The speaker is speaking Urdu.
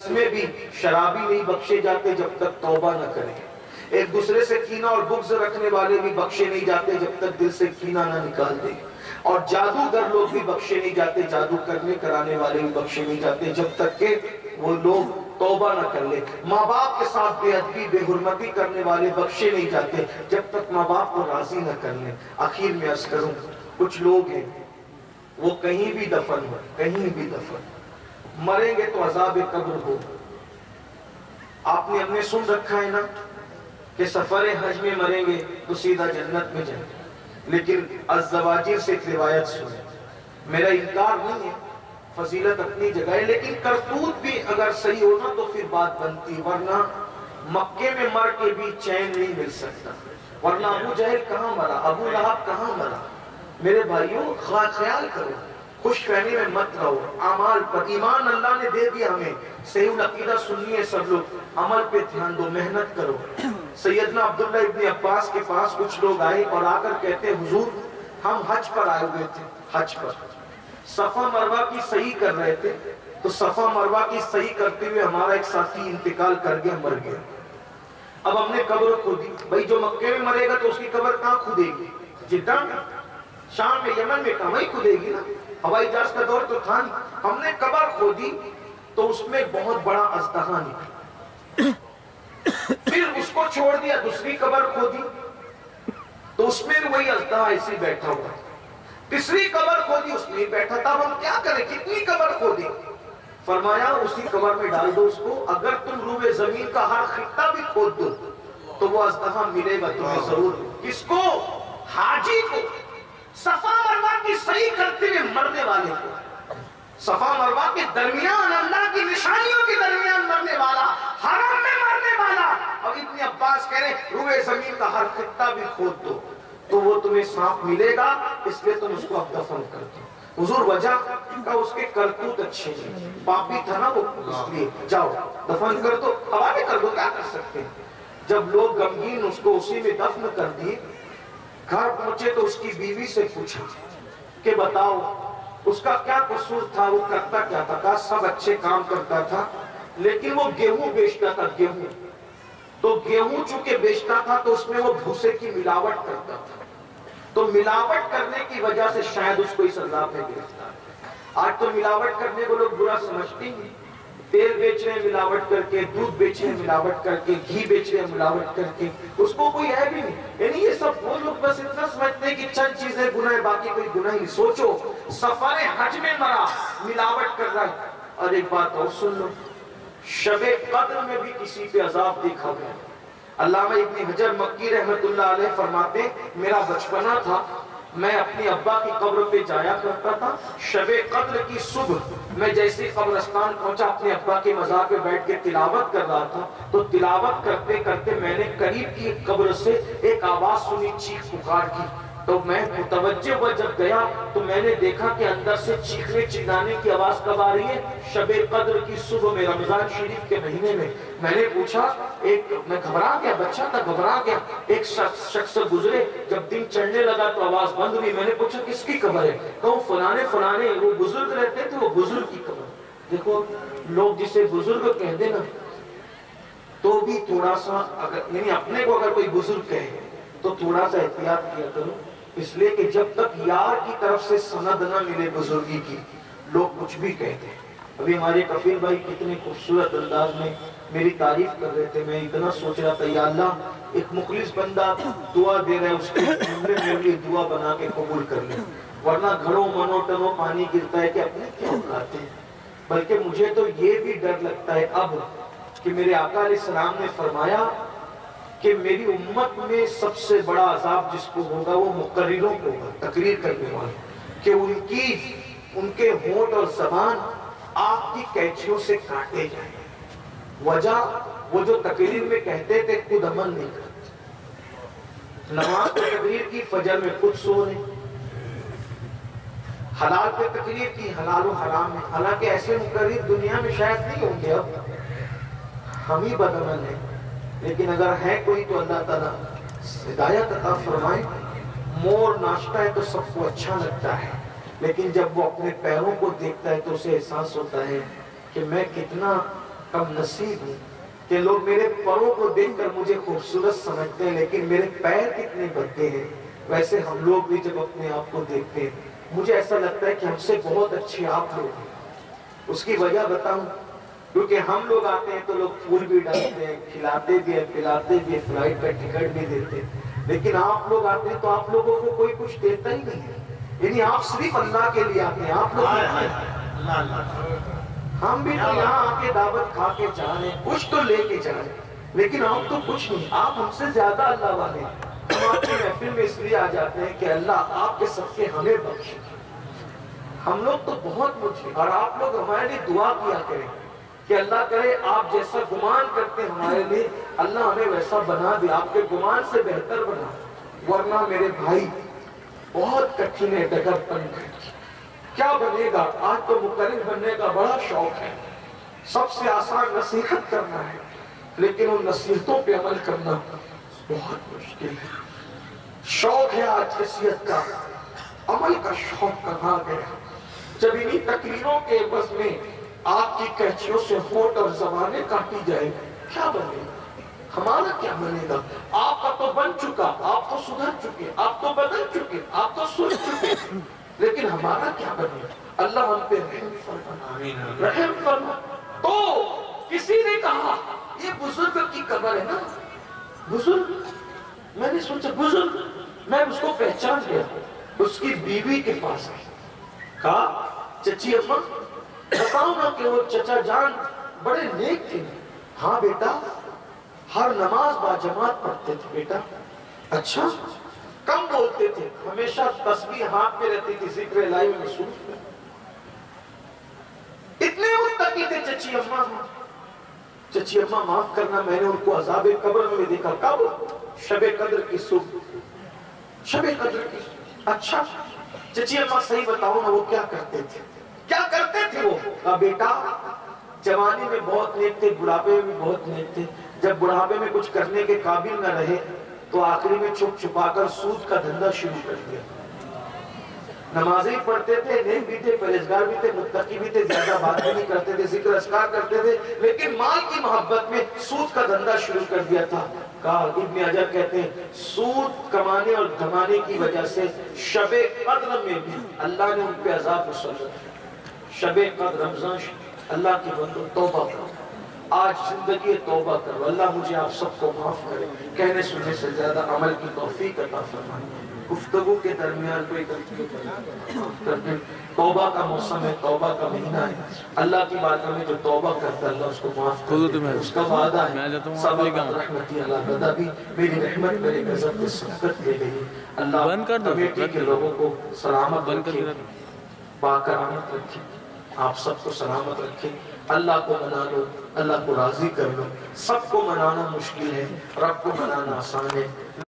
اس میں بھی شرابی نہیں بخشے جاتے جب تک توبہ نہ کریں. ایک دوسرے سے کینہ اور بغض رکھنے والے بھی بخشے نہیں جاتے جب تک دل سے کینہ نہ نکال دیں. اور جادوگر لوگ بھی بخشے نہیں جاتے، جادو کرنے کرانے والے بھی بخشے نہیں جاتے جب تک کہ وہ لوگ توبہ نہ کر لیں. ماں باپ کے ساتھ بے ادبی بے حرمتی کرنے والے بخشے نہیں جاتے جب تک ماں باپ کو راضی نہ کر لیں. آخر میں عرض کروں، کچھ لوگ ہیں وہ کہیں بھی دفن ہو، کہیں بھی دفن مریں گے تو عذاب قبر ہو. آپ نے ہم نے سن رکھا ہے نا کہ سفر حج میں مریں گے تو سیدھا جنت میں جائیں گے، لیکن الزواجر سے ایک روایت سنیں. میرا انکار نہیں ہے، فضیلت اپنی جگہ ہے، لیکن کرتوت بھی اگر صحیح ہونا تو پھر بات بنتی، ورنہ مکے میں مر کے بھی چین نہیں مل سکتا. ورنہ ابو جہل کہاں مرا، ابو لہب کہاں مرا. میرے بھائیوں خیال کرو، خوش فہمی میں مت رہو. اعمال پر ایمان اللہ نے دے دیا ہمیں، صحیح العقیدہ سننی ہے سب لوگ، عمل پہ دھیان دو، محنت کرو. سیدنا عبداللہ ابن عباس کے پاس کچھ لوگ آئے اور آ کر کہتے حضور ہم حج پر آئے ہوئے تھے، حج پر صفا مروہ کی صحیح کر رہے تھے، تو صفا مروہ کی صحیح کرتے ہوئے ہمارا ایک ساتھی انتقال کر گیا، مر گیا. اب ہم نے قبر کھودی. بھائی جو مکے میں مرے گا تو اس کی قبر کہاں کھودے گی؟ جدہ میں، شام میں، یمن میں، کہاں ہی کھودے گی نا، ہوائی جہاز کا دور تو تھا نہیں. ہم نے قبر کھودی تو اس میں بہت بڑا اژدہا نکلا. پھر اس کو چھوڑ دیا، دوسری قبر کھودی تو اس میں وہی اژدہا ایسے بیٹھا ہوا. تیسری قبر کھودی، اس میں بیٹھا تھا. ہم کیا کریں، کتنی قبر کھودی؟ فرمایا اسی قبر میں ڈال دو اس کو، اگر تم روئے زمین کا ہر خطہ بھی کھود دو تو وہ اژدہا ملے گا تمہیں ضرور. کس کو؟ حاجی کو، صفا مروہ کی صحیح کرتے ہوئے مرنے والے کو. صفا مروہ کے درمیان، اللہ کی نشانیوں کے درمیان مرنے والا، حرم میں مرنے والا. اور ابن عباس کہہ رہے روئے زمین کا ہر خطہ بھی کھود دو تو وہ تمہیں سانپ ملے گا، اس لیے تم اس کو اب دفن کر دو. حضور وجہ کا اس کے کرتوت اچھے ہیں، پاپی تھا نا وہ، اس لیے جاؤ دفن کر دو، حوالے کر دو، کیا کر سکتے ہیں. جب لوگ غمگین اس کو اسی میں دفن کر دیے، گھر پہنچے تو اس کی بیوی سے پوچھا کہ بتاؤ اس کا کیا قصور تھا، وہ کرتا کیا تھا؟ کہا سب اچھے کام کرتا تھا، لیکن وہ گیہوں بیچتا تھا. گیہوں تو گیہوں چونکہ بیچتا تھا تو اس میں وہ بھوسے کی ملاوٹ کرتا تھا، تو ملاوٹ کرنے کی وجہ سے شاید اس کو اس عذاب میں گرفتار. آج تو ملاوٹ کرنے کو لوگ برا سمجھتے ہیں، تیل بیچ رہے ہیں ملاوٹ کر کے، دودھ بیچ رہے ہیں ملاوٹ کر کے، گھی بیچ رہے ہیں ملاوٹ کر کے، اس کو کوئی ہے بھی نہیں. یعنی یہ سب وہ لوگ بس اتنا سمجھتے ہیں کہ چند چیزیں گناہ ہے، باقی کوئی گناہ نہیں. سوچو سفر حج میں مرا، ملاوٹ کر رہا ہے. اور ایک بات اور سن لو، شب قدر میں بھی کسی پہ عذاب دیکھا گیا. علامہ ابن حجر مکی رحمت اللہ علیہ فرماتے میرا بچپنا تھا، میں اپنی ابا کی قبر پہ جایا کرتا تھا. شب قدر کی صبح میں جیسے قبرستان پہنچا، اپنے ابا کے مزار پہ بیٹھ کے تلاوت کر رہا تھا، تو تلاوت کرتے کرتے میں نے قریب کی قبر سے ایک آواز سنی، چیخ پکار کی. تو میں متوجہ ہوا، جب گیا تو میں نے دیکھا کہ اندر سے چیخنے چلانے کی آواز کب آ رہی ہے؟ شب قدر کی صبح میں، رمضان شریف کے مہینے میں. میں نے پوچھا، میں گھبرا گیا، بچہ تھا گھبرا گیا. ایک شخص گزرے، جب دن چڑھنے لگا تو آواز بند ہوئی. میں نے پوچھا کس کی قبر ہے؟ تو فلانے وہ بزرگ رہتے تھے، وہ بزرگ کی قبر. دیکھو لوگ جسے بزرگ کہہ دے نا تو بھی تھوڑا سا، اگر یعنی اپنے کو اگر کوئی بزرگ کہے تو تھوڑا سا احتیاط کیا کرو، اس لیے کہ جب تک یار کی طرف سے سند نہ ملے بزرگی کی، لوگ کچھ بھی کہتے ہیں. ابھی ہمارے کفیل بھائی کتنے خوبصورت انداز میں میری تعریف کر رہے تھے. میں اتنا سوچ رہا تھا یا اللہ ایک مخلص بندہ دعا دے رہا ہے، اس کے جملے میرے لیے دعا بنا کے قبول کر لیں، ورنہ گھروں منو ٹنوں پانی گرتا ہے کہ اپنے کیا اٹھاتے ہیں. بلکہ مجھے تو یہ بھی ڈر لگتا ہے اب کہ میرے آقا علیہ السلام نے فرمایا کہ میری امت میں سب سے بڑا عذاب جس کو ہوگا وہ مقرروں کو ہوگا، تقریر کرنے والے، کہ ان کے ہونٹ اور زبان آگ کی قینچیوں سے کاٹے جائیں. وجہ وہ جو تقریر میں کہتے تھے خود عمل نہیں کرتے. نماز پہ تقریر کی، فجر میں خود سو رہے. حلال پہ تقریر کی، حلال و حرام ہے. حالانکہ ایسے مقرر دنیا میں شاید نہیں ہوں گے، اب ہم ہی بدعمل ہیں. لیکن اگر ہے کوئی تو اللہ تعالیٰ ہدایت عطا فرمائے. مور ناشتہ ہے تو سب کو اچھا لگتا ہے، لیکن جب وہ اپنے پیروں کو دیکھتا ہے تو اسے احساس ہوتا ہے کہ میں کتنا کم نصیب ہوں کہ لوگ میرے پروں کو دیکھ کر مجھے خوبصورت سمجھتے ہیں لیکن میرے پیر کتنے بھدے ہیں. ویسے ہم لوگ بھی جب اپنے آپ کو دیکھتے ہیں مجھے ایسا لگتا ہے کہ ہم سے بہت اچھے آپ لوگ ہیں. اس کی وجہ بتاؤں, کیونکہ ہم لوگ آتے ہیں تو لوگ پھول بھی ڈالتے ہیں, کھلاتے بھی ہیں, پلاتے بھی ہیں, فلائٹ کا ٹکٹ بھی دیتے ہیں. لیکن آپ لوگ آتے ہیں تو آپ لوگوں کو کوئی کچھ دیتا ہی نہیں ہے. یعنی آپ صرف اللہ کے لیے آتے ہیں. آپ لوگ ہم بھی تو یہاں آ کے دعوت کھا کے جا رہے ہیں, کچھ تو لے کے جا رہے ہیں, لیکن آپ تو کچھ نہیں. آپ ہم سے زیادہ اللہ والے ہیں. ہم آپ کی محفل میں اس لیے آ جاتے ہیں کہ اللہ آپ کے صدقے ہمیں بخشے. ہم لوگ تو بہت کچھ ہیں, اور آپ لوگ ہمارے لیے دعا کیا کریں کہ اللہ کرے آپ جیسا گمان کرتے ہمارے لیے اللہ ہمیں ویسا بنا دے, آپ کے گمان سے بہتر بنا. ورنہ میرے بھائی بہت کٹھن ہے ڈگر پن کر. کیا بنے گا؟ آج تو مقرر بننے کا بڑا شوق ہے. سب سے آسان نصیحت کرنا ہے, لیکن ان نصیحتوں پہ عمل کرنا بہت مشکل ہے. شوق ہے آج نصیحت کا, عمل کا شوق کہاں گیا؟ جب انہی تقریروں کے عوض میں آپ کی کہچیوں سے ہونٹ اور زبانیں کاٹی جائے, کیا بنے گا؟ ہمارا کیا بنے گا؟ آپ کا تو بن چکا, آپ تو سدھر چکے, آپ تو بدل چکے, آپ تو سن چکے, لیکن ہمارا کیا بنے گا؟ اللہ ہم پہ رحم فرما, رحم فرما. تو کسی نے کہا یہ بزرگ کی قبر ہے نا, بزرگ, میں نے سوچا بزرگ, میں اس کو پہچان گیا. اس کی بیوی کے پاس ہے, کہا چچی اماں بتاؤ نا کہ وہ چچا جان بڑے نیک تھے. ہاں بیٹا, ہر نماز با جماعت پڑھتے تھے بیٹا. اچھا, کم بولتے تھے, ہمیشہ تسبیح ہاتھ میں رہتی تھی, ذکر الہی میں مصروف تھے. اتنے متقی تھے چچی اماں. چچی اماں معاف کرنا, میں نے ان کو عذاب قبر میں دیکھا. کب؟ شب قدر کی صبح, شب قدر کی. اچھا چچی اماں صحیح بتاؤ نا وہ کیا کرتے تھے؟ کیا کرتے تھے وہ؟ کہا بیٹا جوانی میں بہت نیک تھے, بڑھاپے میں بھی بہت نیک تھے. جب بڑھاپے میں کچھ کرنے کے قابل نہ رہے تو آخری میں چھپ چھپا کر سود کا دھندا شروع کر دیا. نمازیں پڑھتے تھے, نیک بھی تھے, پرہیزگار بھی تھے, متقی بھی تھے, زیادہ بات بھی نہیں کرتے تھے, ذکر اذکار کرتے تھے, لیکن مال کی محبت میں سود کا دھندا شروع کر دیا تھا. کہا ابن حجر کہتے ہیں سود کمانے اور دھمانے کی وجہ سے شب قدر میں بھی اللہ نے ان پہ عذاب مسلط کیا. شب قدر رمضان, اللہ کی بندو توبہ کرو, آج زندگی توبہ کرو. اللہ مجھے آپ سب کو معاف کرے, کہنے سننے سے زیادہ عمل کی توفیق عطا فرمائے. گفتگو کے درمیان کوئی غلطی کرتے, توبہ کا موسم ہے, توبہ کا مہینہ ہے. اللہ کی بارگاہ میں جو توبہ کرتا ہے اللہ اس کو معاف کرتا ہے. اس کا وعدہ ہے سبقت رحمتی اللہ غضبی, میری رحمت میرے غضب سے سبقت لے گئی. اللہ کمیٹی کے لوگوں کو سلامت رکھے, باکرامت رکھے, آپ سب کو سلامت رکھے. اللہ کو منا لو, اللہ کو راضی کر لو. سب کو منانا مشکل ہے, رب کو منانا آسان ہے.